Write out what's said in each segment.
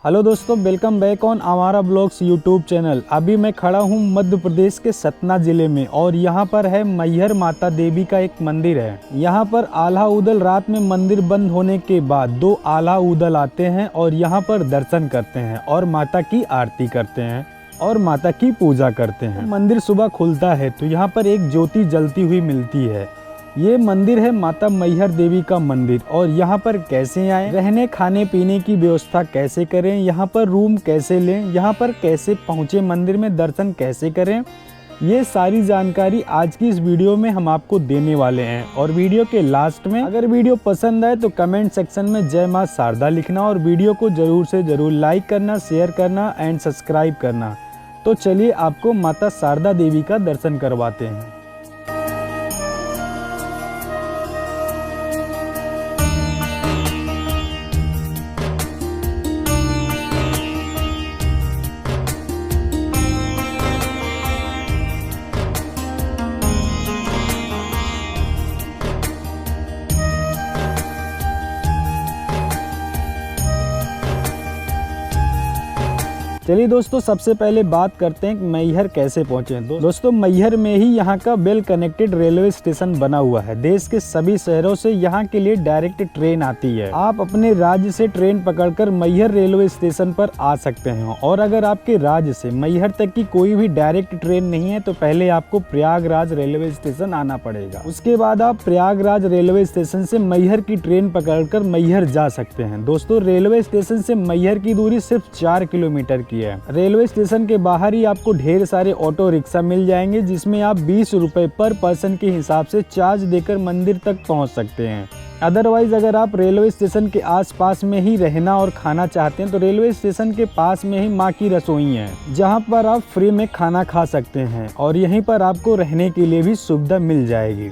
Hello दोस्तों, welcome back on हमारा blogs YouTube channel. अभी मैं खड़ा हूँ मध्य प्रदेश के सतना जिले में और यहाँ पर है मैहर माता देवी का एक मंदिर है। यहाँ पर आल्हा उदल रात में मंदिर बंद होने के बाद दो आल्हा उदल आते हैं और यहाँ पर दर्शन करते हैं और माता की आरती करते हैं और माता की पूजा करते हैं। मंदिर सुबह खुलता है तो यहाँ पर एक ज्योति जलती हुई मिलती है। ये मंदिर है माता मैहर देवी का मंदिर। और यहाँ पर कैसे आए, रहने खाने पीने की व्यवस्था कैसे करें, यहाँ पर रूम कैसे लें, यहाँ पर कैसे पहुँचे, मंदिर में दर्शन कैसे करें, ये सारी जानकारी आज की इस वीडियो में हम आपको देने वाले हैं। और वीडियो के लास्ट में अगर वीडियो पसंद आए तो कमेंट सेक्शन में जय माँ शारदा लिखना और वीडियो को जरूर से जरूर लाइक करना, शेयर करना एंड सब्सक्राइब करना। तो चलिए आपको माता शारदा देवी का दर्शन करवाते हैं। चलिए दोस्तों, सबसे पहले बात करते हैं कि मैहर कैसे पहुंचे। दोस्तों, मैहर में ही यहाँ का वेल कनेक्टेड रेलवे स्टेशन बना हुआ है। देश के सभी शहरों से यहाँ के लिए डायरेक्ट ट्रेन आती है। आप अपने राज्य से ट्रेन पकड़कर मैहर रेलवे स्टेशन पर आ सकते हैं। और अगर आपके राज्य से मैहर तक की कोई भी डायरेक्ट ट्रेन नहीं है तो पहले आपको प्रयागराज रेलवे स्टेशन आना पड़ेगा। उसके बाद आप प्रयागराज रेलवे स्टेशन से मैहर की ट्रेन पकड़कर मैहर जा सकते हैं। दोस्तों, रेलवे स्टेशन से मैहर की दूरी सिर्फ 4 किलोमीटर की है। रेलवे स्टेशन के बाहर ही आपको ढेर सारे ऑटो रिक्शा मिल जाएंगे जिसमें आप 20 रुपए पर पर्सन के हिसाब से चार्ज देकर मंदिर तक पहुंच सकते हैं। अदरवाइज अगर आप रेलवे स्टेशन के आसपास में ही रहना और खाना चाहते हैं तो रेलवे स्टेशन के पास में ही माँ की रसोई है, जहां पर आप फ्री में खाना खा सकते हैं और यहीं पर आपको रहने के लिए भी सुविधा मिल जाएगी।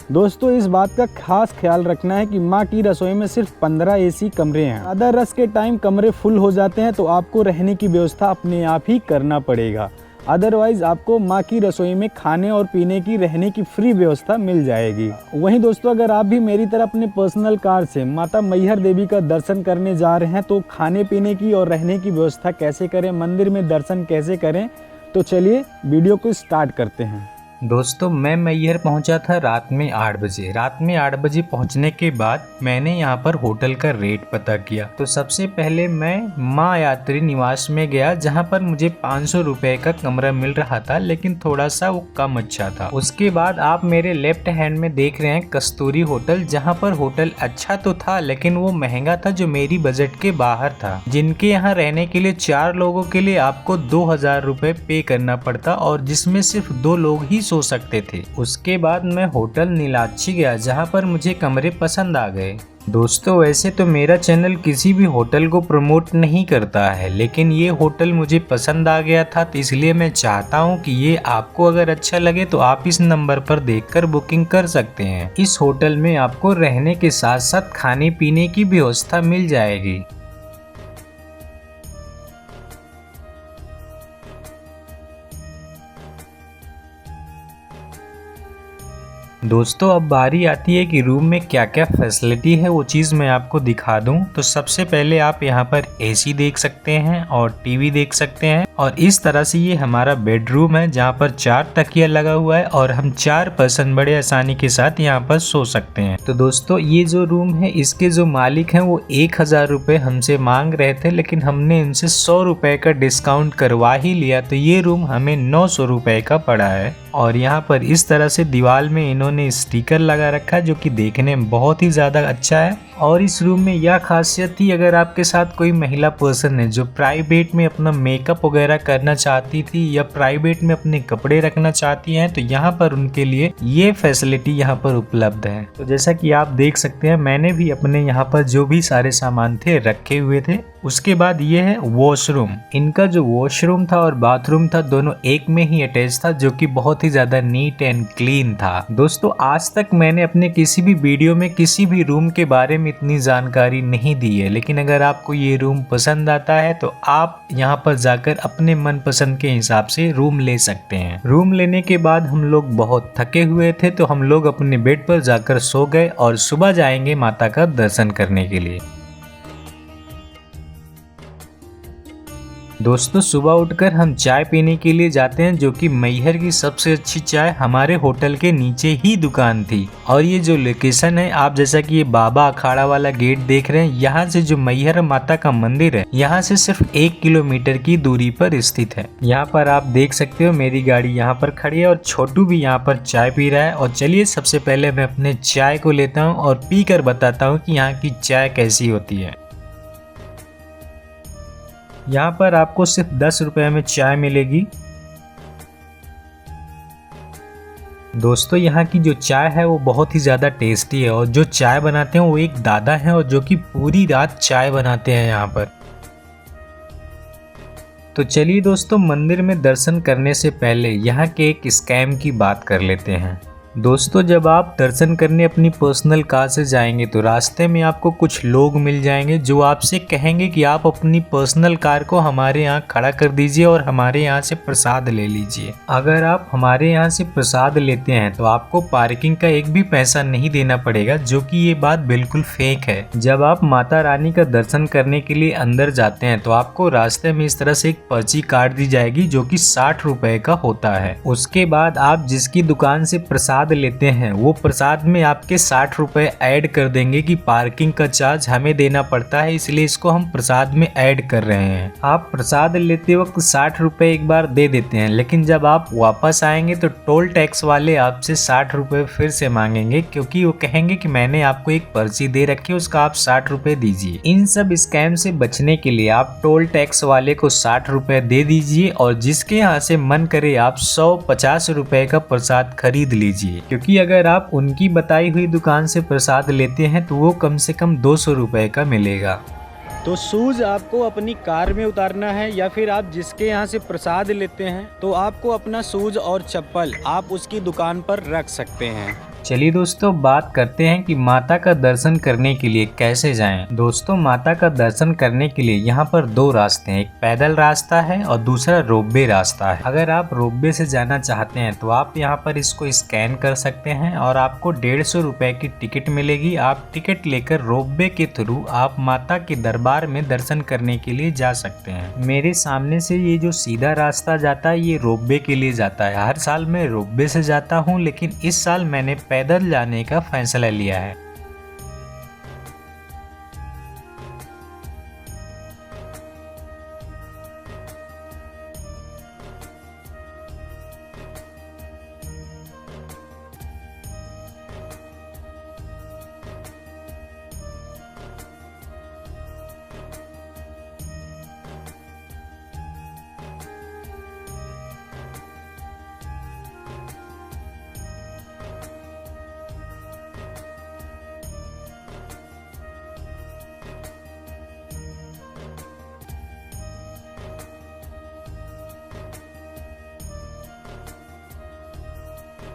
दोस्तों, इस बात का खास ख्याल रखना है कि माँ की रसोई में सिर्फ 15 एसी कमरे हैं। अदर रस के टाइम कमरे फुल हो जाते हैं तो आपको रहने की व्यवस्था अपने आप ही करना पड़ेगा। अदरवाइज आपको माँ की रसोई में खाने और पीने की, रहने की फ्री व्यवस्था मिल जाएगी। वहीं दोस्तों, अगर आप भी मेरी तरह अपने पर्सनल कार से माता मैहर देवी का दर्शन करने जा रहे हैं तो खाने पीने की और रहने की व्यवस्था कैसे करें, मंदिर में दर्शन कैसे करें, तो चलिए वीडियो को स्टार्ट करते हैं। दोस्तों, मैं मैहर पहुंचा था रात में 8 बजे। रात में 8 बजे पहुंचने के बाद मैंने यहां पर होटल का रेट पता किया। तो सबसे पहले मैं माँ यात्री निवास में गया जहां पर मुझे 500 रुपए का कमरा मिल रहा था, लेकिन थोड़ा सा वो कम अच्छा था। उसके बाद आप मेरे लेफ्ट हैंड में देख रहे हैं कस्तूरी होटल, जहां पर होटल अच्छा तो था लेकिन वो महंगा था, जो मेरी बजट के बाहर था। जिनके यहाँ रहने के लिए 4 लोगों के लिए आपको 2000 रुपए पे करना पड़ता और जिसमें सिर्फ 2 लोग ही सो सकते थे। उसके बाद मैं होटल नीलाक्षी गया जहां पर मुझे कमरे पसंद आ गए। दोस्तों, वैसे तो मेरा चैनल किसी भी होटल को प्रमोट नहीं करता है, लेकिन ये होटल मुझे पसंद आ गया था तो इसलिए मैं चाहता हूँ कि ये आपको अगर अच्छा लगे तो आप इस नंबर पर देखकर बुकिंग कर सकते हैं। इस होटल में आपको रहने के साथ साथ खाने पीने की व्यवस्था मिल जाएगी। दोस्तों, अब बारी आती है कि रूम में क्या क्या फैसिलिटी है, वो चीज़ मैं आपको दिखा दूं। तो सबसे पहले आप यहां पर एसी देख सकते हैं और टीवी देख सकते हैं। और इस तरह से ये हमारा बेडरूम है जहां पर 4 तकिया लगा हुआ है और हम 4 पर्सन बड़े आसानी के साथ यहां पर सो सकते हैं। तो दोस्तों, ये जो रूम है इसके जो मालिक हैं वो 1000 रुपए हमसे मांग रहे थे, लेकिन हमने इनसे 100 रुपए का डिस्काउंट करवा ही लिया तो ये रूम हमें 900 रुपए का पड़ा है। और यहाँ पर इस तरह से दीवार में इन्होंने स्टिकर लगा रखा है जो कि देखने में बहुत ही ज़्यादा अच्छा है। और इस रूम में यह खासियत थी, अगर आपके साथ कोई महिला पर्सन है जो प्राइवेट में अपना मेकअप वगैरह करना चाहती थी या प्राइवेट में अपने कपड़े रखना चाहती हैं तो यहाँ पर उनके लिए ये फैसिलिटी यहाँ पर उपलब्ध है। तो जैसा कि आप देख सकते हैं, मैंने भी अपने यहाँ पर जो भी सारे सामान थे रखे हुए थे। उसके बाद ये है वॉशरूम। इनका जो वॉशरूम था और बाथरूम था दोनों एक में ही अटैच था, जो कि बहुत ही ज्यादा नीट एंड क्लीन था। दोस्तों, आज तक मैंने अपने किसी भी वीडियो में किसी भी रूम के बारे में इतनी जानकारी नहीं दी है, लेकिन अगर आपको ये रूम पसंद आता है तो आप यहाँ पर जाकर अपने मन पसंद के हिसाब से रूम ले सकते हैं। रूम लेने के बाद हम लोग बहुत थके हुए थे तो हम लोग अपने बेड पर जाकर सो गए और सुबह जाएंगे माता का दर्शन करने के लिए। दोस्तों सुबह उठकर हम चाय पीने के लिए जाते हैं, जो कि मैहर की सबसे अच्छी चाय हमारे होटल के नीचे ही दुकान थी। और ये जो लोकेशन है, आप जैसा कि ये बाबा अखाड़ा वाला गेट देख रहे हैं, यहाँ से जो मैहर माता का मंदिर है, यहाँ से सिर्फ 1 किलोमीटर की दूरी पर स्थित है। यहाँ पर आप देख सकते हो मेरी गाड़ी यहाँ पर खड़ी है और छोटू भी यहाँ पर चाय पी रहा है। और चलिए सबसे पहले मैं अपने चाय को लेता हूँ और पी कर बताता हूँ कि यहाँ की चाय कैसी होती है। यहाँ पर आपको सिर्फ 10 रुपए में चाय मिलेगी। दोस्तों यहाँ की जो चाय है वो बहुत ही ज़्यादा टेस्टी है और जो चाय बनाते हैं वो एक दादा हैं और जो कि पूरी रात चाय बनाते हैं यहाँ पर। तो चलिए दोस्तों, मंदिर में दर्शन करने से पहले यहाँ के एक स्कैम की बात कर लेते हैं। दोस्तों जब आप दर्शन करने अपनी पर्सनल कार से जाएंगे तो रास्ते में आपको कुछ लोग मिल जाएंगे जो आपसे कहेंगे कि आप अपनी पर्सनल कार को हमारे यहाँ खड़ा कर दीजिए और हमारे यहाँ से प्रसाद ले लीजिए। अगर आप हमारे यहाँ से प्रसाद लेते हैं तो आपको पार्किंग का एक भी पैसा नहीं देना पड़ेगा, जो कि ये बात बिल्कुल फेक है। जब आप माता रानी का दर्शन करने के लिए अंदर जाते हैं तो आपको रास्ते में इस तरह से एक पर्ची काट दी जाएगी जो कि 60 रुपए का होता है। उसके बाद आप जिसकी दुकान से प्रसाद लेते हैं वो प्रसाद में आपके 60 रुपए ऐड कर देंगे कि पार्किंग का चार्ज हमें देना पड़ता है, इसलिए इसको हम प्रसाद में ऐड कर रहे हैं। आप प्रसाद लेते वक्त 60 रुपए एक बार दे देते हैं, लेकिन जब आप वापस आएंगे तो टोल टैक्स वाले आपसे 60 रुपए फिर से मांगेंगे, क्योंकि वो कहेंगे कि मैंने आपको एक पर्ची दे रखी है, उसका आप 60 रुपए दीजिए। इन सब स्कैम से बचने के लिए आप टोल टैक्स वाले को 60 रुपए दे दीजिए और जिसके यहाँ से मन करे आप 150 रुपए का प्रसाद खरीद लीजिए, क्योंकि अगर आप उनकी बताई हुई दुकान से प्रसाद लेते हैं तो वो कम से कम 200 रुपए का मिलेगा। तो शूज आपको अपनी कार में उतारना है या फिर आप जिसके यहाँ से प्रसाद लेते हैं तो आपको अपना शूज और चप्पल आप उसकी दुकान पर रख सकते हैं। चलिए दोस्तों, बात करते हैं कि माता का दर्शन करने के लिए कैसे जाएं। दोस्तों माता का दर्शन करने के लिए यहाँ पर 2 रास्ते हैं, एक पैदल रास्ता है और दूसरा रोपवे रास्ता है। अगर आप रोपवे से जाना चाहते हैं तो आप यहाँ पर इसको स्कैन कर सकते हैं और आपको 150 रुपए की टिकट मिलेगी। आप टिकट लेकर रोपवे के थ्रू आप माता के दरबार में दर्शन करने के लिए जा सकते हैं। मेरे सामने से ये जो सीधा रास्ता जाता है ये रोपवे के लिए जाता है। हर साल मैं रोपवे से जाता हूँ, लेकिन इस साल मैंने पैदल जाने का फैसला लिया है।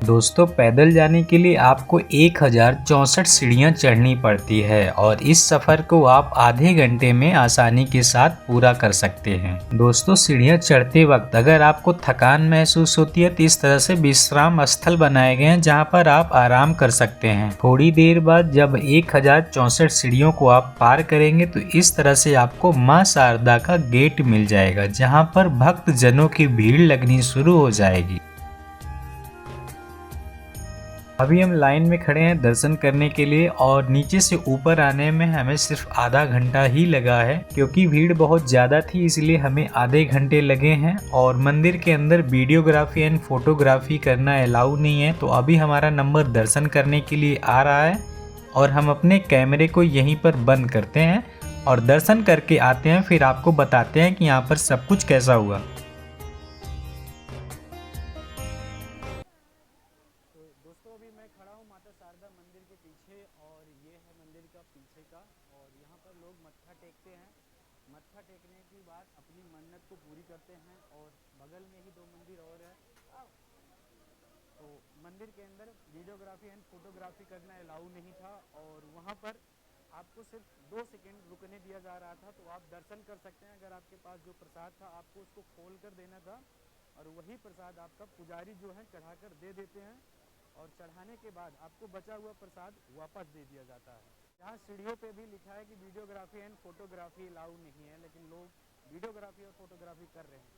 दोस्तों पैदल जाने के लिए आपको 1064 सीढ़ियां चढ़नी पड़ती है और इस सफर को आप आधे घंटे में आसानी के साथ पूरा कर सकते हैं। दोस्तों सीढ़ियां चढ़ते वक्त अगर आपको थकान महसूस होती है तो इस तरह से विश्राम स्थल बनाए गए हैं जहां पर आप आराम कर सकते हैं। थोड़ी देर बाद जब 1064 सीढ़ियों को आप पार करेंगे तो इस तरह से आपको मां शारदा का गेट मिल जाएगा, जहां पर भक्त जनों की भीड़ लगनी शुरू हो जाएगी। अभी हम लाइन में खड़े हैं दर्शन करने के लिए और नीचे से ऊपर आने में हमें सिर्फ आधा घंटा ही लगा है, क्योंकि भीड़ बहुत ज़्यादा थी इसलिए हमें आधे घंटे लगे हैं। और मंदिर के अंदर वीडियोग्राफी एंड फोटोग्राफी करना अलाउ नहीं है, तो अभी हमारा नंबर दर्शन करने के लिए आ रहा है और हम अपने कैमरे को यहीं पर बंद करते हैं और दर्शन करके आते हैं, फिर आपको बताते हैं कि यहाँ पर सब कुछ कैसा हुआ। दोस्तों अभी मैं खड़ा हूँ माता शारदा मंदिर के पीछे और ये है मंदिर का पीछे का, और यहाँ पर लोग मत्था टेकते हैं। मत्था टेकने के बाद अपनी मन्नत को पूरी करते हैं और बगल में ही 2 मंदिर और है। तो मंदिर के अंदर वीडियोग्राफी एंड फोटोग्राफी करना अलाउ नहीं था और वहाँ पर आपको सिर्फ 2 सेकेंड रुकने दिया जा रहा था, तो आप दर्शन कर सकते हैं। अगर आपके पास जो प्रसाद था आपको उसको खोल कर देना था और वही प्रसाद आपका पुजारी जो है चढ़ाकर दे देते हैं और चढ़ाने के बाद आपको बचा हुआ प्रसाद वापस दे दिया जाता है। यहाँ सीढ़ियों पे भी लिखा है कि वीडियोग्राफी एंड फोटोग्राफी अलाउ नहीं है, लेकिन लोग वीडियोग्राफी और फोटोग्राफी कर रहे हैं।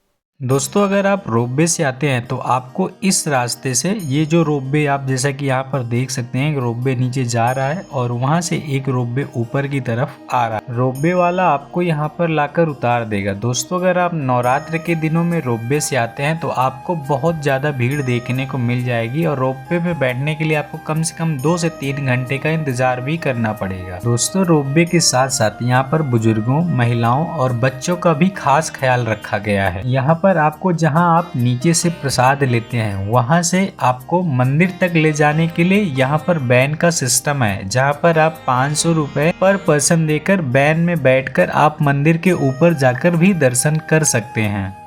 दोस्तों अगर आप रोपवे से आते हैं तो आपको इस रास्ते से, ये जो रोपवे आप जैसा कि यहाँ पर देख सकते हैं, रोपवे नीचे जा रहा है और वहाँ से एक रोपवे ऊपर की तरफ आ रहा है। रोपवे वाला आपको यहाँ पर लाकर उतार देगा। दोस्तों अगर आप नवरात्र के दिनों में रोपवे से आते हैं तो आपको बहुत ज़्यादा भीड़ देखने को मिल जाएगी और रोपवे में बैठने के लिए आपको कम से कम 2 से 3 घंटे का इंतजार भी करना पड़ेगा। दोस्तों रोपवे के साथ साथ यहाँ पर बुजुर्गों, महिलाओं और बच्चों का भी खास ख्याल रखा गया है। यहाँ पर आपको जहां आप नीचे से प्रसाद लेते हैं वहां से आपको मंदिर तक ले जाने के लिए यहाँ पर वैन का सिस्टम है, जहां पर आप 500 रुपए पर पर्सन देकर वैन में बैठकर आप मंदिर के ऊपर जाकर भी दर्शन कर सकते हैं।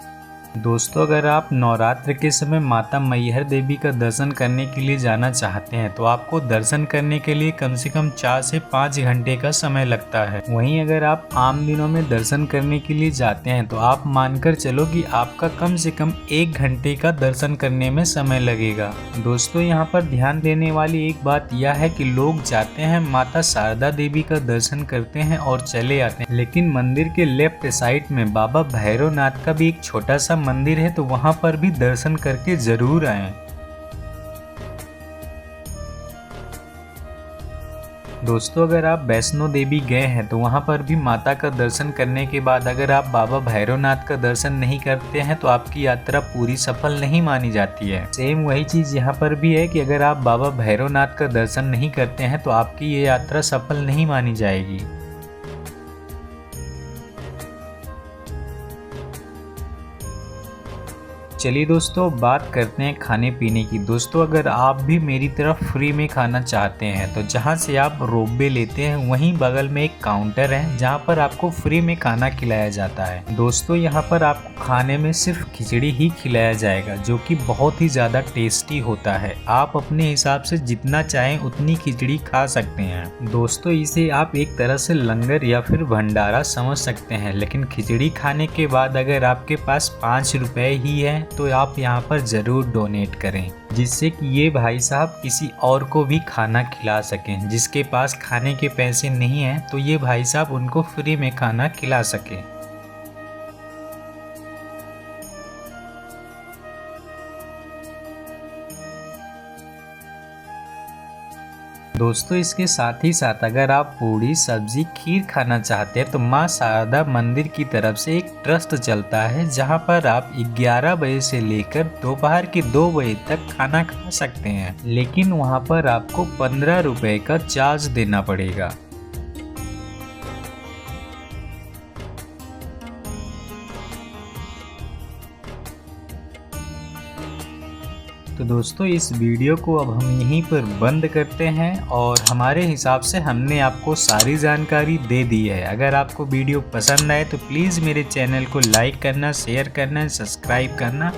दोस्तों अगर आप नवरात्र के समय माता मैहर देवी का दर्शन करने के लिए जाना चाहते हैं तो आपको दर्शन करने के लिए कम से कम 4 से 5 घंटे का समय लगता है। वहीं अगर आप आम दिनों में दर्शन करने के लिए जाते हैं तो आप मानकर चलो कि आपका कम से कम 1 घंटे का दर्शन करने में समय लगेगा। दोस्तों यहाँ पर ध्यान देने वाली एक बात यह है कि लोग जाते हैं, माता शारदा देवी का दर्शन करते हैं और चले आते हैं, लेकिन मंदिर के लेफ्ट साइड में बाबा भैरवनाथ का भी एक छोटा सा मंदिर है, तो वहां पर भी दर्शन करके जरूर आएं। दोस्तों अगर आप वैष्णो देवी गए हैं तो वहां पर भी माता का दर्शन करने के बाद अगर आप बाबा भैरवनाथ का दर्शन नहीं करते हैं तो आपकी यात्रा पूरी सफल नहीं मानी जाती है। सेम वही चीज यहाँ पर भी है कि अगर आप बाबा भैरवनाथ का दर्शन नहीं करते हैं तो आपकी ये यात्रा सफल नहीं मानी जाएगी। चलिए दोस्तों बात करते हैं खाने पीने की। दोस्तों अगर आप भी मेरी तरफ फ्री में खाना चाहते हैं तो जहां से आप रोपवे लेते हैं वहीं बगल में एक काउंटर है जहां पर आपको फ्री में खाना खिलाया जाता है। दोस्तों यहां पर आपको खाने में सिर्फ खिचड़ी ही खिलाया जाएगा जो कि बहुत ही ज़्यादा टेस्टी होता है। आप अपने हिसाब से जितना चाहें उतनी खिचड़ी खा सकते हैं। दोस्तों इसे आप एक तरह से लंगर या फिर भंडारा समझ सकते हैं, लेकिन खिचड़ी खाने के बाद अगर आपके पास 5 रुपए ही है तो आप यहाँ पर जरूर डोनेट करें, जिससे कि ये भाई साहब किसी और को भी खाना खिला सकें। जिसके पास खाने के पैसे नहीं हैं तो ये भाई साहब उनको फ्री में खाना खिला सकें। दोस्तों इसके साथ ही साथ अगर आप पूड़ी, सब्जी, खीर खाना चाहते हैं तो माँ शारदा मंदिर की तरफ से एक ट्रस्ट चलता है जहाँ पर आप 11 बजे से लेकर दोपहर के 2 बजे तक खाना खा सकते हैं, लेकिन वहाँ पर आपको 15 रुपए का चार्ज देना पड़ेगा। तो दोस्तों इस वीडियो को अब हम यहीं पर बंद करते हैं और हमारे हिसाब से हमने आपको सारी जानकारी दे दी है। अगर आपको वीडियो पसंद आए तो प्लीज़ मेरे चैनल को लाइक करना, शेयर करना, सब्सक्राइब करना